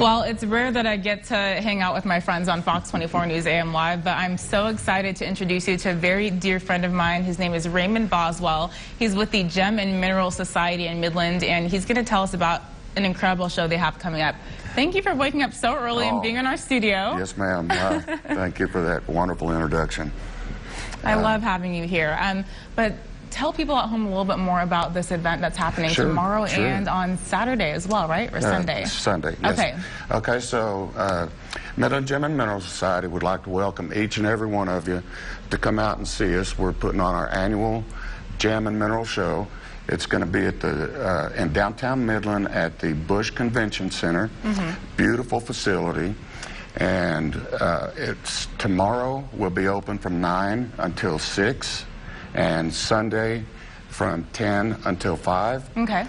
Well, it's rare that I get to hang out with my friends on Fox 24 News AM Live, but I'm so excited to introduce you to a very dear friend of mine. His name is Raymond Boswell. He's with the Gem and Mineral Society in Midland, and he's going to tell us about an incredible show they have coming up. Thank you for waking up so early and being in our studio. Yes, ma'am. Thank you for that wonderful introduction. I love having you here. But tell people at home a little bit more about this event that's happening tomorrow and on Saturday as well, right? Or Sunday? Sunday, yes. Okay. Okay, so Midland Gem and Mineral Society would like to welcome each and every one of you to come out and see us. We're putting on our annual Gem and Mineral Show. It's going to be at the in downtown Midland at the Bush Convention Center. Beautiful facility. And it's tomorrow will be open from 9 until 6. And Sunday from 10 until 5. Okay.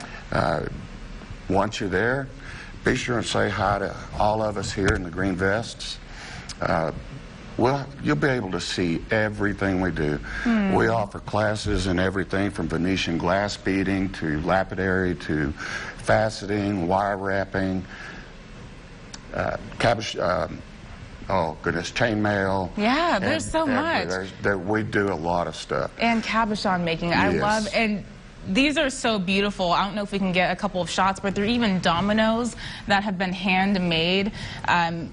Once you're there, be sure and say hi to all of us here in the green vests. Well, you'll be able to see everything we do. We offer classes in everything from Venetian glass beading to lapidary to faceting, wire wrapping, cabbage. Oh, goodness, chainmail. Yeah, there's so much. We do a lot of stuff. And cabochon making. I love, and these are so beautiful. I don't know if we can get a couple of shots, but there are even dominoes that have been handmade.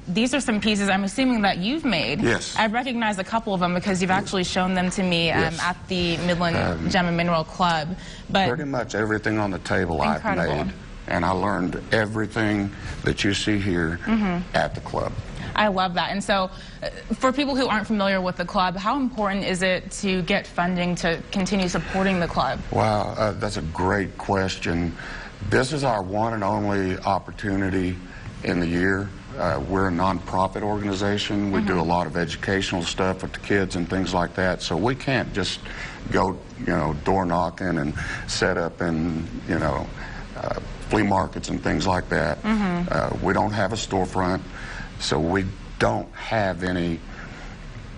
These are some pieces I'm assuming that you've made. Yes. I recognize a couple of them because you've actually shown them to me at the Midland Gem and Mineral Club. But pretty much everything on the table I've made. And I learned everything that you see here at the club. I love that. And so for people who aren't familiar with the club, how important is it to get funding to continue supporting the club? Wow, that's a great question. This is our one and only opportunity in the year. We're a nonprofit organization. We do a lot of educational stuff with the kids and things like that. So we can't just go, door knocking and set up in, flea markets and things like that. We don't have a storefront. So we don't have any,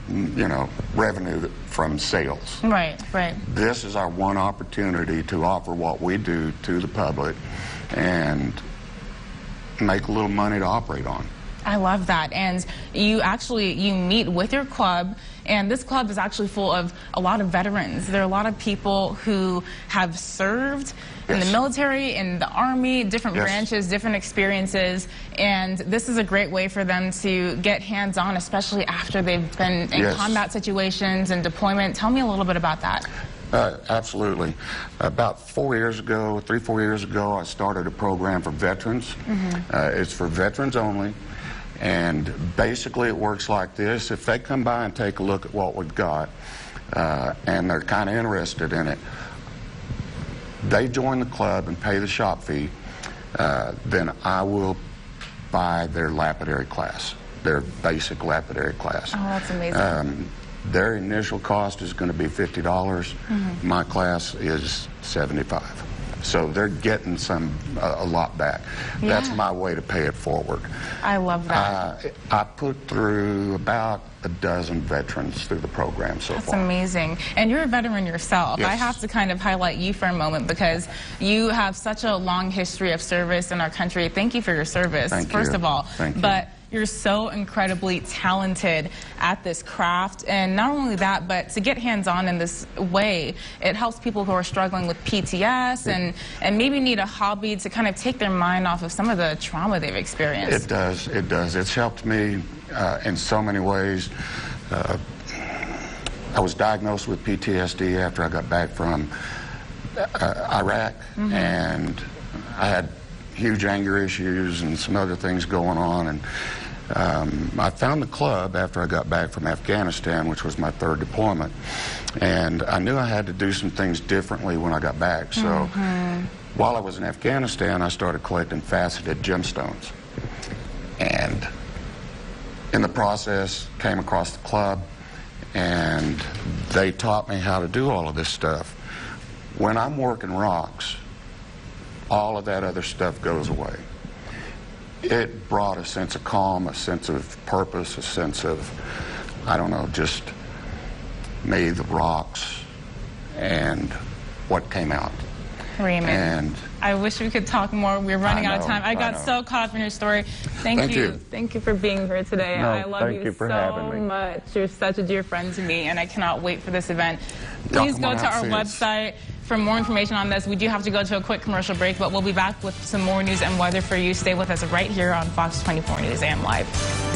revenue from sales. Right, right. This is our one opportunity to offer what we do to the public and make a little money to operate on. I love that. And you meet with your club, and this club is actually full of a lot of veterans. There are a lot of people who have served in the military, in the Army, different branches, different experiences, and this is a great way for them to get hands-on, especially after they've been in combat situations and deployment. Tell me a little bit about that. Absolutely. About 4 years ago, 3-4 years ago, I started a program for veterans. It's for veterans only. And basically it works like this. If they come by and take a look at what we've got and they're kind of interested in it, they join the club and pay the shop fee, then I will buy their lapidary class, their basic lapidary class. Oh, that's amazing. Their initial cost is going to be $50. My class is $75. So they're getting a lot back. That's my way to pay it forward. I love that. I put through about a dozen veterans through the program so far. That's amazing. And you're a veteran yourself. Yes. I have to kind of highlight you for a moment because you have such a long history of service in our country. Thank you for your service, first of all. Thank you. But you're so incredibly talented at this craft, and not only that, but to get hands-on in this way, it helps people who are struggling with PTS and maybe need a hobby to kind of take their mind off of some of the trauma they've experienced. It does, it does. It's helped me in so many ways. I was diagnosed with PTSD after I got back from Iraq, and I had huge anger issues and some other things going on, and I found the club after I got back from Afghanistan, which was my third deployment, and I knew I had to do some things differently when I got back. So while I was in Afghanistan, I started collecting faceted gemstones, and in the process came across the club, and they taught me how to do all of this stuff. When I'm working rocks, all of that other stuff goes away. It brought a sense of calm, a sense of purpose, a sense of, I don't know, just me, the rocks, and what came out. Raymond, And I wish we could talk more. We're running out of time. I got know. so caught up in your story. Thank you. Thank you for being here today. No, I love thank you for so having me. much. You're such a dear friend to me, and I cannot wait for this event. Y'all Please come go on to out our and see us. website for more information on this. We do have to go to a quick commercial break, but we'll be back with some more news and weather for you. Stay with us right here on Fox 24 News and Live.